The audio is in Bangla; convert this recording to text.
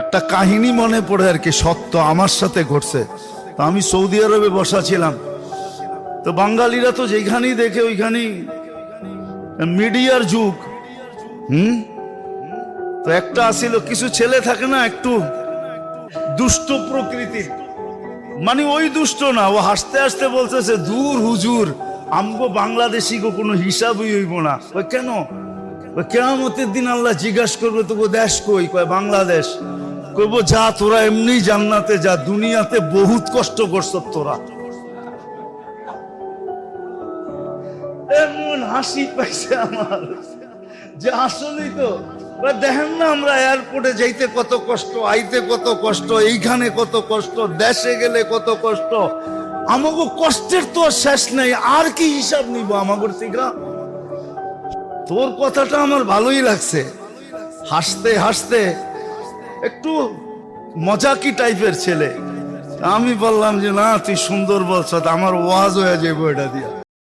একটা কাহিনী মনে পড়ে আর কি, সত্য আমার সাথে ঘটছে। তো আমি সৌদি আরবে বসা ছিলাম, তো বাঙালিরা তো যেখানেই দেখে ওইখানেই মিডিয়ার যুগ। তো একটা আসিল, কিছু ছেলে থাকে না একটু দুষ্ট প্রকৃতির, মানে ওই দুষ্ট না, ও হাসতে হাসতে বলতেছে, দূর হুজুর, আমগো বাংলাদেশি গো কোনো হিসাবই হইব না। ওই কেন? ওই কিয়ামতের দিন আল্লাহ জিজ্ঞাসা করবে, তো দেশ কই? কয় বাংলাদেশ। কইব যা, তোরা এমনি জান্নাতে যা, দুনিয়াতে বহুত কষ্ট করছ তোরা। এমন হাসি পাইছে আমার যে আসলেই তো দেখেন না, আমরা এয়ারপোর্টে যাইতে কত কষ্ট, আইতে কত কষ্ট, এইখানে কত কষ্ট, দেশে গেলে কত কষ্ট। আমাকে কষ্টের তো শেষ নাই, আর কি হিসাব নিব আমাগর থেকে? তোর কথাটা আমার ভালোই লাগছে, হাসতে হাসতে একটু মজাকি টাইপের ছেলে। আমি বললাম যে না, তুই সুন্দর বলছ, আমার ওয়াজ হয়ে যাবো এটা দিয়া।